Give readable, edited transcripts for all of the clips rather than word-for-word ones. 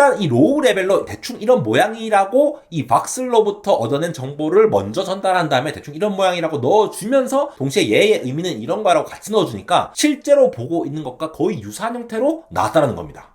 일단 이 로우 레벨로 대충 이런 모양이라고 이 박슬로부터 얻어낸 정보를 먼저 전달한 다음에 대충 이런 모양이라고 넣어주면서 동시에 얘의 의미는 이런 거라고 같이 넣어주니까 실제로 보고 있는 것과 거의 유사한 형태로 나왔다는 겁니다.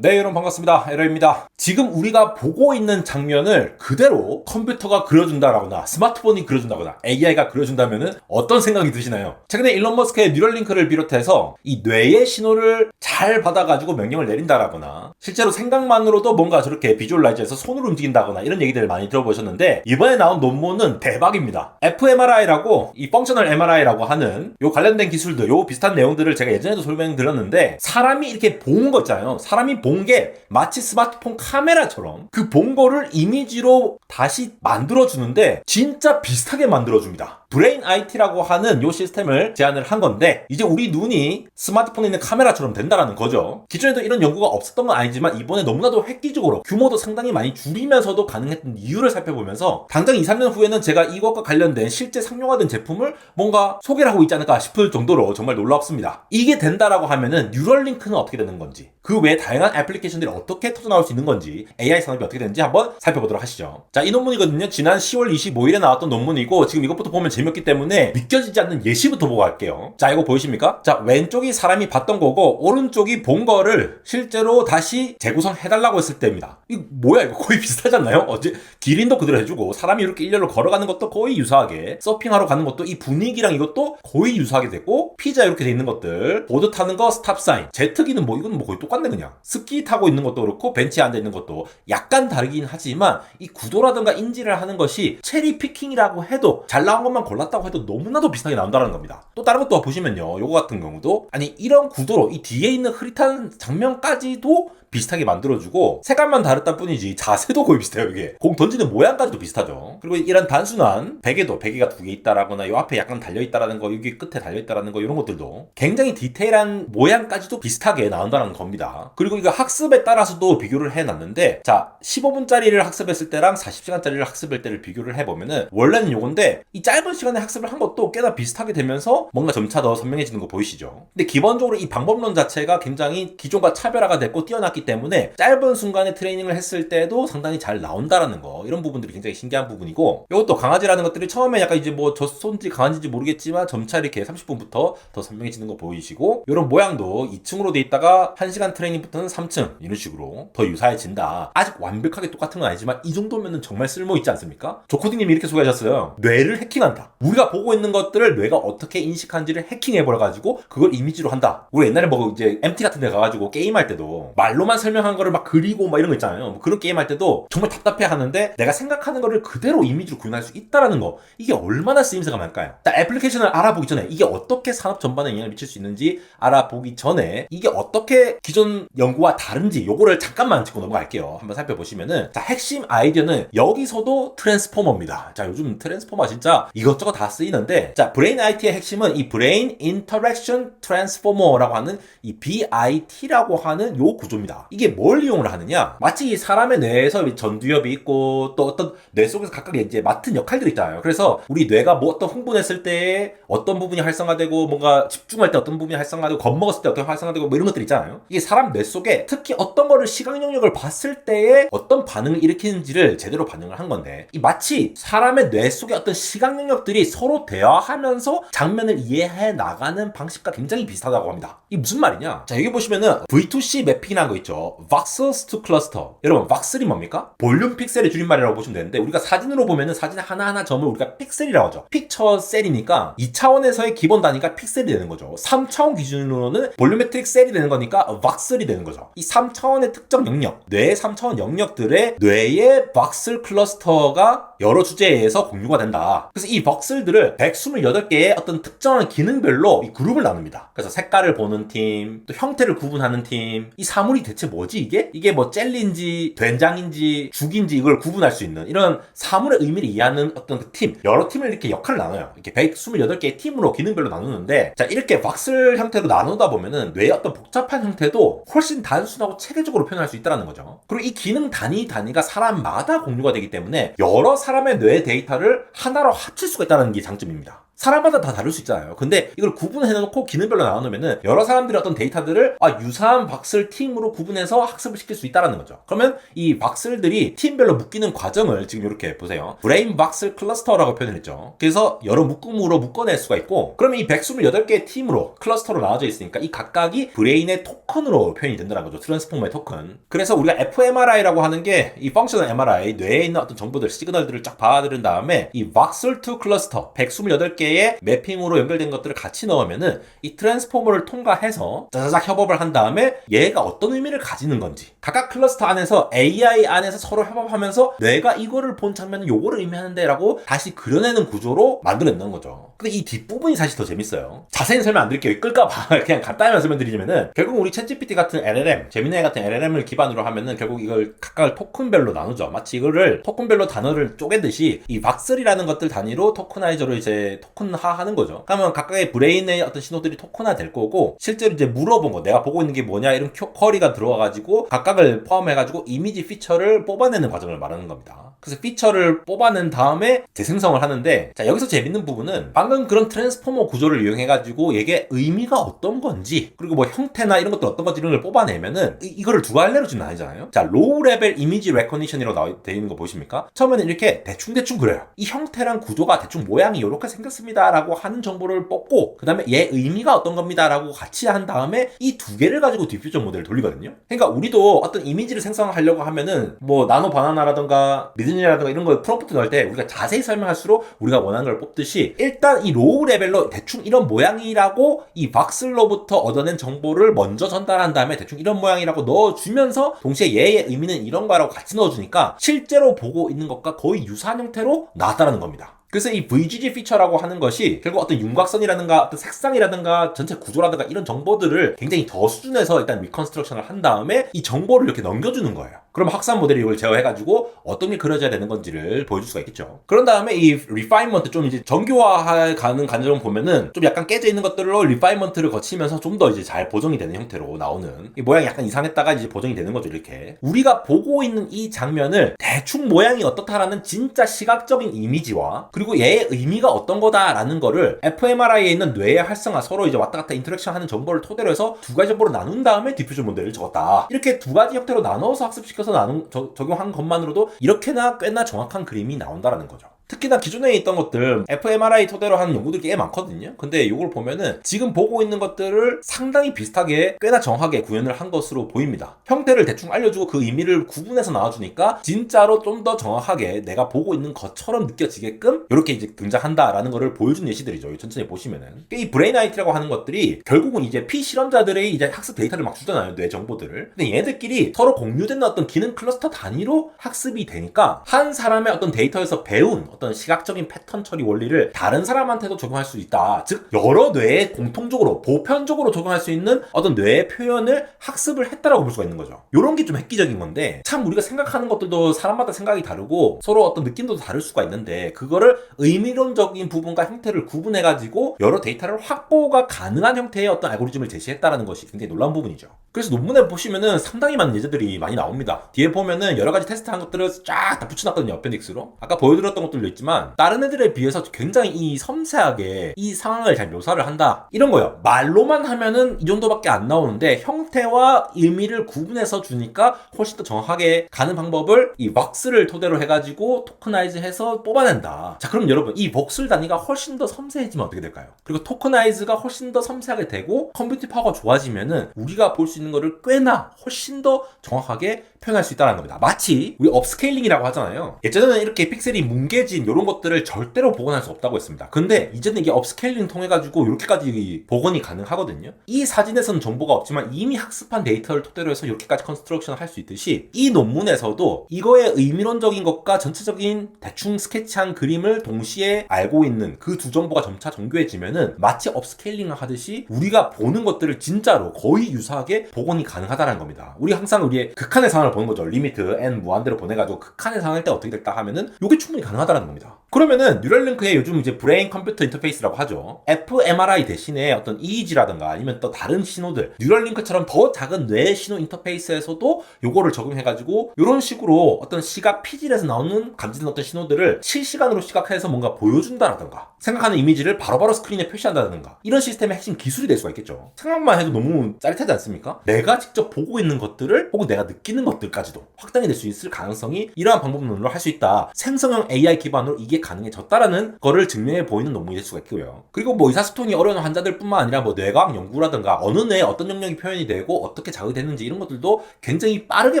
네, 여러분 반갑습니다. 에러입니다. 지금 우리가 보고 있는 장면을 그대로 컴퓨터가 그려준다거나 스마트폰이 그려준다거나 AI가 그려준다면 어떤 생각이 드시나요? 최근에 일론 머스크의 뉴럴링크를 비롯해서 이 뇌의 신호를 잘 받아가지고 명령을 내린다거나 실제로 생각만으로도 뭔가 저렇게 비주얼라이즈해서 손으로 움직인다거나 이런 얘기들을 많이 들어보셨는데 이번에 나온 논문은 대박입니다. fMRI라고 이 펑셔널 MRI라고 하는 요 관련된 기술들, 요 비슷한 내용들을 제가 예전에도 설명드렸는데 사람이 이렇게 본 거 있잖아요. 사람이 본 게 마치 스마트폰 카메라처럼 그 본 거를 이미지로 다시 만들어주는데 진짜 비슷하게 만들어줍니다. 브레인 IT라고 하는 요 시스템을 제안을 한 건데 이제 우리 눈이 스마트폰에 있는 카메라처럼 된다라는 거죠. 기존에도 이런 연구가 없었던 건 아니지만 이번에 너무나도 획기적으로 규모도 상당히 많이 줄이면서도 가능했던 이유를 살펴보면서 당장 2, 3년 후에는 제가 이것과 관련된 실제 상용화된 제품을 뭔가 소개를 하고 있지 않을까 싶을 정도로 정말 놀랍습니다. 이게 된다라고 하면은 뉴럴링크는 어떻게 되는 건지 그 외에 다양한 애플리케이션들이 어떻게 터져나올 수 있는 건지 AI 산업이 어떻게 되는지 한번 살펴보도록 하시죠. 자, 이 논문이거든요. 지난 10월 25일에 나왔던 논문이고 지금 이것부터 보면 재미없기 때문에 믿겨지지 않는 예시부터 보고 갈게요. 자, 이거 보이십니까? 자, 왼쪽이 사람이 봤던 거고 오른쪽이 본 거를 실제로 다시 재구성해달라고 했을 때입니다. 이거 뭐야, 이거 거의 비슷하지 않나요? 어제 기린도 그대로 해주고 사람이 이렇게 일렬로 걸어가는 것도 거의 유사하게, 서핑하러 가는 것도 이 분위기랑 이것도 거의 유사하게 됐고, 피자 이렇게 돼 있는 것들, 보드 타는 거 스탑사인, 제트기는 뭐 이건 뭐 거의 똑같네. 그냥 스키 타고 있는 것도 그렇고 벤치에 앉아 있는 것도 약간 다르긴 하지만 이 구도라든가 인지를 하는 것이 체리 피킹이라고 해도 잘 나온 것만 골랐다고 해도 너무나도 비슷하게 나온다는 겁니다. 또 다른 것도 보시면요, 요거 같은 경우도 아니 이런 구도로 이 뒤에 있는 흐릿한 장면까지도 비슷하게 만들어주고 색깔만 다르다 뿐이지 자세도 거의 비슷해요. 이게 공 던지는 모양까지도 비슷하죠. 그리고 이런 단순한 베개도 베개가 2개 있다라거나 요 앞에 약간 달려있다라는 거, 여기 끝에 달려있다라는 거, 이런 것들도 굉장히 디테일한 모양까지도 비슷하게 나온다는 겁니다. 그리고 이거 학습에 따라서도 비교를 해놨는데, 자, 15분짜리를 학습했을 때랑 40시간짜리를 학습할 때를 비교를 해보면은 원래는 요건데 이 짧은 시간에 학습을 한 것도 꽤나 비슷하게 되면서 뭔가 점차 더 선명해지는 거 보이시죠? 근데 기본적으로 이 방법론 자체가 굉장히 기존과 차별화가 됐고 뛰어났기 때문에 짧은 순간에 트레이닝을 했을 때도 상당히 잘 나온다라는 거, 이런 부분들이 굉장히 신기한 부분이고, 이것도 강아지라는 것들이 처음에 약간 이제 뭐 젖손지 강아지인지 모르겠지만 점차 이렇게 30분부터 더 선명해지는 거 보이시고, 이런 모양도 2층으로 돼 있다가 1시간 트레이닝부터는 3층 이런 식으로 더 유사해진다. 아직 완벽하게 똑같은 건 아니지만 이 정도면은 정말 쓸모 있지 않습니까? 조코딩님이 이렇게 소개하셨어요. 뇌를 해킹한다. 우리가 보고 있는 것들을 뇌가 어떻게 인식한지를 해킹해버려가지고 그걸 이미지로 한다. 우리 옛날에 뭐 이제 MT 같은 데 가가지고 게임할 때도 말로만 설명한 거를 막 그리고 막 이런 거 있잖아요. 뭐 그런 게임 할 때도 정말 답답해 하는데 내가 생각하는 거를 그대로 이미지로 구현할 수 있다라는 거, 이게 얼마나 쓰임새가 많을까요? 애플리케이션을 알아보기 전에 이게 어떻게 산업 전반에 영향을 미칠 수 있는지 알아보기 전에 이게 어떻게 기존 연구와 다른지 요거를 잠깐만 짚고 넘어갈게요. 한번 살펴보시면은, 자, 핵심 아이디어는 여기서도 트랜스포머입니다. 자, 요즘 트랜스포머 진짜 이것저것 다 쓰이는데, 자, 브레인 IT의 핵심은 이 브레인 인터랙션 트랜스포머라고 하는 이 BIT라고 하는 요 구조입니다. 이게 뭘 이용을 하느냐? 마치 사람의 뇌에서 전두엽이 있고 또 어떤 뇌 속에서 각각 이제 맡은 역할들이 있잖아요. 그래서 우리 뇌가 뭐 어떤 흥분했을 때 어떤 부분이 활성화되고, 뭔가 집중할 때 어떤 부분이 활성화되고, 겁먹었을 때 어떤 활성화되고, 뭐 이런 것들 있잖아요. 이게 사람 뇌 속에 특히 어떤 거를 시각 영역을 봤을 때에 어떤 반응을 일으키는지를 제대로 반영을 한 건데, 이 마치 사람의 뇌 속에 어떤 시각 영역들이 서로 대화하면서 장면을 이해해 나가는 방식과 굉장히 비슷하다고 합니다. 이게 무슨 말이냐? 자, 여기 보시면은 V2C 매핑이라는 거 있죠. Voxels to Cluster. 여러분, Voxel이 뭡니까? 볼륨 픽셀의 줄임말이라고 보시면 되는데, 우리가 사진으로 보면은 사진 하나하나 점을 우리가 픽셀이라고 하죠. 픽처 셀이니까 2차원에서의 기본 단위가 픽셀이 되는 거죠. 3차원 기준으로는 볼륨메트릭 셀이 되는 거니까 Voxel이 되는 거죠. 이 3차원의 특정 영역, 뇌의 3차원 영역들의 뇌의 Voxel 클러스터가 여러 주제에 의해서 공유가 된다. 그래서 이 Voxel들을 128개의 어떤 특정한 기능별로 이 그룹을 나눕니다. 그래서 색깔을 보는 팀, 또 형태를 구분하는 팀, 이 사물이 대체 뭐지 이게? 이게 뭐 젤리인지 된장인지 죽인지 이걸 구분할 수 있는 이런 사물의 의미를 이해하는 어떤 그 팀, 여러 팀을 이렇게 역할을 나눠요. 이렇게 128개의 팀으로 기능별로 나누는데, 자, 이렇게 박슬 형태로 나누다 보면은 뇌의 어떤 복잡한 형태도 훨씬 단순하고 체계적으로 표현할 수 있다는 거죠. 그리고 이 기능 단위가 사람마다 공유가 되기 때문에 여러 사람의 뇌 데이터를 하나로 합칠 수가 있다는 게 장점입니다. 사람마다 다 다를 수 있잖아요. 근데 이걸 구분해놓고 기능별로 나눠놓으면은 여러 사람들의 어떤 데이터들을 유사한 박슬 팀으로 구분해서 학습을 시킬 수 있다는 거죠. 그러면 이 박슬들이 팀별로 묶이는 과정을 지금 이렇게 보세요. 브레인 박슬 클러스터라고 표현했죠. 그래서 여러 묶음으로 묶어낼 수가 있고, 그러면 이 128개의 팀으로 클러스터로 나눠져 있으니까 이 각각이 브레인의 토큰으로 표현이 된다는 거죠. 트랜스포머의 토큰. 그래서 우리가 fMRI라고 하는 게 이 펑셔널 MRI, 뇌에 있는 어떤 정보들, 시그널들을 쫙 받아들인 다음에 이 박슬2 클러스터 128개의 매핑으로 연결된 것들을 같이 넣으면은 이 트랜스포머를 통과해서 짜자작 협업을 한 다음에 얘가 어떤 의미를 가지는 건지, 각각 클러스터 안에서 AI 안에서 서로 협업하면서 내가 이거를 본 장면은 요거를 의미하는데 라고 다시 그려내는 구조로 만들어내는 거죠. 근데 이 뒷부분이 사실 더 재밌어요. 자세히 설명 안 드릴게요. 끌까봐 그냥 간단히만 설명드리자면은, 결국 우리 챗GPT 같은 LLM, 제미나이 같은 LLM을 기반으로 하면은 결국 이걸 각각을 토큰별로 나누죠. 마치 이거를 토큰별로 단어를 쪼개듯이 이 박슬이라는 것들 단위로 토커나이저로 이제 토큰화하는 거죠. 그러면 각각의 브레인의 어떤 신호들이 토큰화 될 거고, 실제로 이제 물어본 거, 내가 보고 있는 게 뭐냐 이런 쿼리가 들어와가지고 각각을 포함해가지고 이미지 피처를 뽑아내는 과정을 말하는 겁니다. 그래서 피처를 뽑아낸 다음에 재생성을 하는데, 자 여기서 재밌는 부분은 방금 그런 트랜스포머 구조를 이용해가지고 이게 의미가 어떤 건지, 그리고 뭐 형태나 이런 것들 어떤 건지 이런 걸 뽑아내면은 이거를 두 갈래로 지금 나뉘잖아요. 자 로우 레벨 이미지 레커니션이라고 되어 있는 거 보이십니까? 처음에는 이렇게 대충 그려요. 이 형태랑 구조가 대충 모양이 이렇게 생겼습니다 라고 하는 정보를 뽑고, 그 다음에 얘 의미가 어떤 겁니다 라고 같이 한 다음에 이 두 개를 가지고 디퓨전 모델을 돌리거든요. 그러니까 우리도 어떤 이미지를 생성하려고 하면은 뭐 나노 바나나라던가 미드니라던가 이런 걸 프롬프트 넣을 때 우리가 자세히 설명할수록 우리가 원하는 걸 뽑듯이, 일단 이 로우 레벨로 대충 이런 모양이라고 이 박슬로부터 얻어낸 정보를 먼저 전달한 다음에 대충 이런 모양이라고 넣어주면서 동시에 얘의 의미는 이런 거라고 같이 넣어주니까 실제로 보고 있는 것과 거의 유사한 형태로 나왔다는 겁니다. 그래서 이 VGG 피처라고 하는 것이 결국 어떤 윤곽선이라든가 어떤 색상이라든가 전체 구조라든가 이런 정보들을 굉장히 더 수준에서 일단 리컨스트럭션을 한 다음에 이 정보를 이렇게 넘겨주는 거예요. 그럼 학습 모델이 이걸 제어해가지고 어떤 게 그려져야 되는 건지를 보여줄 수가 있겠죠. 그런 다음에 이 리파인먼트, 좀 이제 정교화가는 관점을 보면은 좀 약간 깨져 있는 것들로 리파인먼트를 거치면서 좀 더 이제 잘 보정이 되는 형태로 나오는, 이 모양이 약간 이상했다가 이제 보정이 되는 거죠. 이렇게 우리가 보고 있는 이 장면을 대충 모양이 어떻다라는 진짜 시각적인 이미지와, 그리고 얘의 의미가 어떤 거다라는 거를 fMRI에 있는 뇌의 활성화, 서로 이제 왔다 갔다 인터랙션 하는 정보를 토대로 해서 두 가지 정보로 나눈 다음에 디퓨전 모델을 적었다. 이렇게 두 가지 형태로 나눠서 학습시켜서 적용한 것만으로도 이렇게나 꽤나 정확한 그림이 나온다라는 거죠. 특히나 기존에 있던 것들 fMRI 토대로 하는 연구들이 꽤 많거든요. 근데 이걸 보면은 지금 보고 있는 것들을 상당히 비슷하게 꽤나 정확하게 구현을 한 것으로 보입니다. 형태를 대충 알려주고 그 의미를 구분해서 나와주니까 진짜로 좀 더 정확하게 내가 보고 있는 것처럼 느껴지게끔 이렇게 이제 등장한다라는 거를 보여준 예시들이죠. 천천히 보시면은 이 브레인 IT라고 하는 것들이 결국은 이제 피실험자들의 이제 학습 데이터를 막 주잖아요. 뇌 정보들을. 근데 얘네들끼리 서로 공유된 어떤 기능 클러스터 단위로 학습이 되니까 한 사람의 어떤 데이터에서 배운 어떤 시각적인 패턴 처리 원리를 다른 사람한테도 적용할 수 있다. 즉 여러 뇌에 공통적으로 보편적으로 적용할 수 있는 어떤 뇌의 표현을 학습을 했다라고 볼 수가 있는 거죠. 이런 게 좀 획기적인 건데, 참 우리가 생각하는 것들도 사람마다 생각이 다르고 서로 어떤 느낌도 다를 수가 있는데, 그거를 의미론적인 부분과 형태를 구분해가지고 여러 데이터를 확보가 가능한 형태의 어떤 알고리즘을 제시했다라는 것이 굉장히 놀라운 부분이죠. 그래서 논문에 보시면은 상당히 많은 예제들이 많이 나옵니다. 뒤에 보면은 여러 가지 테스트한 것들을 쫙 다 붙여놨거든요. 어펜딕스로. 아까 보여드렸던 것들도 있지만 다른 애들에 비해서 굉장히 이 섬세하게 이 상황을 잘 묘사를 한다. 이런 거요. 말로만 하면은 이 정도밖에 안 나오는데 형태와 의미를 구분해서 주니까 훨씬 더 정확하게 가는 방법을 이 벅스를 토대로 해가지고 토커나이즈 해서 뽑아낸다. 자, 그럼 여러분 이 벅슬 단위가 훨씬 더 섬세해지면 어떻게 될까요? 그리고 토커나이즈가 훨씬 더 섬세하게 되고 컴퓨팅 파워가 좋아지면은 우리가 볼 수 있는 거를 꽤나 훨씬 더 정확하게 표현할 수 있다는 겁니다. 마치 우리 업스케일링이라고 하잖아요. 예전에는 이렇게 픽셀이 뭉개진 이런 것들을 절대로 복원할 수 없다고 했습니다. 근데 이제는 이게 업스케일링 통해 가지고 이렇게까지 복원이 가능하거든요. 이 사진에서는 정보가 없지만 이미 학습한 데이터를 토대로 해서 이렇게까지 컨스트럭션을 할 수 있듯이, 이 논문에서도 이거의 의미론적인 것과 전체적인 대충 스케치한 그림을 동시에 알고 있는 그 두 정보가 점차 정교해지면은 마치 업스케일링을 하듯이 우리가 보는 것들을 진짜로 거의 유사하게 복원이 가능하다는 겁니다. 우리 항상 우리의 극한의 상황을 보는 거죠. 리미트 n 무한대로 보내가지고 극한의 상황일 때 어떻게 될까 하면은 이게 충분히 가능하다는 겁니다. 그러면은 뉴럴링크의 요즘 이제 브레인 컴퓨터 인터페이스라고 하죠. fMRI 대신에 어떤 EEG라든가 아니면 또 다른 신호들, 뉴럴링크처럼 더 작은 뇌 신호 인터페이스에서도 요거를 적용해가지고 이런 식으로 어떤 시각 피질에서 나오는 감지된 어떤 신호들을 실시간으로 시각해서 뭔가 보여준다라든가 생각하는 이미지를 바로바로 스크린에 표시한다든가 이런 시스템의 핵심 기술이 될 수가 있겠죠. 생각만 해도 너무 짜릿하지 않습니까? 내가 직접 보고 있는 것들을 혹은 내가 느끼는 것들까지도 확장이 될 수 있을 가능성이 이러한 방법론으로 할 수 있다. 생성형 AI 기반으로 이게 가능해졌다라는 거를 증명해 보이는 논문이 될 수가 있고요. 그리고 뭐 의사소통이 어려운 환자들뿐만 아니라 뭐 뇌과학 연구라든가 어느 뇌에 어떤 영역이 표현이 되고 어떻게 자극이 되는지 이런 것들도 굉장히 빠르게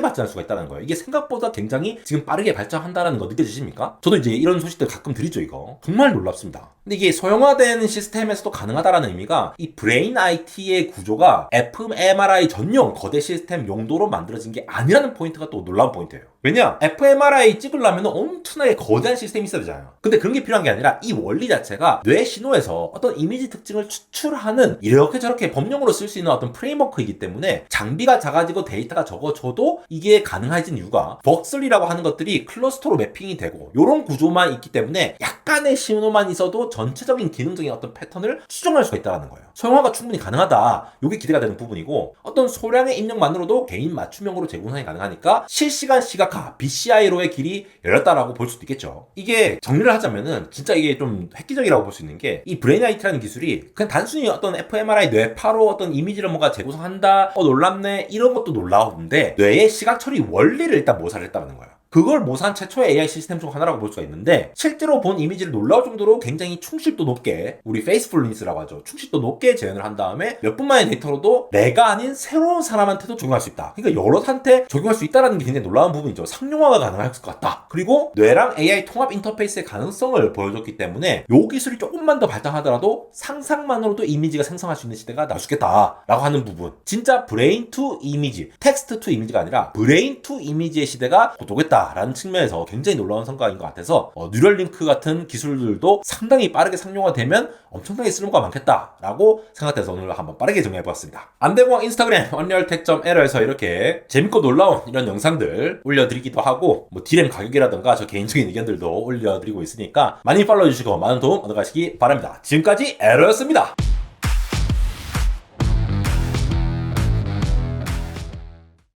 발전할 수가 있다는 거예요. 이게 생각보다 굉장히 지금 빠르게 발전한다는 거 느껴지십니까? 저도 이제 이런 소식들 가끔 드리죠. 이거 정말 놀랍습니다. 근데 이게 소형화된 시스템에서도 가능하다라는 의미가 이 브레인 IT의 구조가 fMRI 전용 거대 시스템 용도로 만들어진 게 아니라는 포인트가 또 놀라운 포인트예요. 왜냐? fMRI 찍으려면 엄청나게 거대한 시스템이 있어야 되잖아요. 근데 그런 게 필요한 게 아니라 이 원리 자체가 뇌 신호에서 어떤 이미지 특징을 추출하는 이렇게 저렇게 법령으로 쓸 수 있는 어떤 프레임워크이기 때문에 장비가 작아지고 데이터가 적어져도 이게 가능해진 이유가 벅슬리라고 하는 것들이 클러스터로 매핑이 되고 이런 구조만 있기 때문에 약간의 신호만 있어도 전체적인 기능적인 어떤 패턴을 추정할 수가 있다는 거예요. 소형화가 충분히 가능하다. 이게 기대가 되는 부분이고 어떤 소량의 입력만으로도 개인 맞춤형으로 재구성이 가능하니까 실시간 시각화 BCI로의 길이 열렸다라고 볼 수도 있겠죠. 이게 정리를 하자면은 진짜 이게 좀 획기적이라고 볼 수 있는 게 이 브레인 IT라는 기술이 그냥 단순히 어떤 fMRI 뇌파로 어떤 이미지를 뭔가 재구성한다 놀랍네 이런 것도 놀라운데 뇌의 시각 처리 원리를 일단 모사를 했다는 거예요. 그걸 모사한 최초의 AI 시스템 중 하나라고 볼 수가 있는데 실제로 본 이미지를 놀라울 정도로 굉장히 충실도 높게 우리 페이스풀니스라고 하죠. 충실도 높게 재현을 한 다음에 몇 분만의 데이터로도 내가 아닌 새로운 사람한테도 적용할 수 있다. 그러니까 여럿한테 적용할 수 있다는 게 굉장히 놀라운 부분이죠. 상용화가 가능할 것 같다. 그리고 뇌랑 AI 통합 인터페이스의 가능성을 보여줬기 때문에 이 기술이 조금만 더 발전하더라도 상상만으로도 이미지가 생성할 수 있는 시대가 나올 수 있겠다라고 하는 부분. 진짜 브레인 투 이미지, 텍스트 투 이미지가 아니라 브레인 투 이미지의 시대가 곧 오겠다. 라는 측면에서 굉장히 놀라운 성과인 것 같아서 뉴럴링크 같은 기술들도 상당히 빠르게 상용화되면 엄청나게 쓸모가 많겠다라고 생각해서 오늘 한번 빠르게 정리해보았습니다. 안대공학 인스타그램 언리얼텍.에러에서 이렇게 재밌고 놀라운 이런 영상들 올려드리기도 하고 뭐 디램 가격이라든가 저 개인적인 의견들도 올려드리고 있으니까 많이 팔로우 해주시고 많은 도움 얻어가시기 바랍니다. 지금까지 에러였습니다.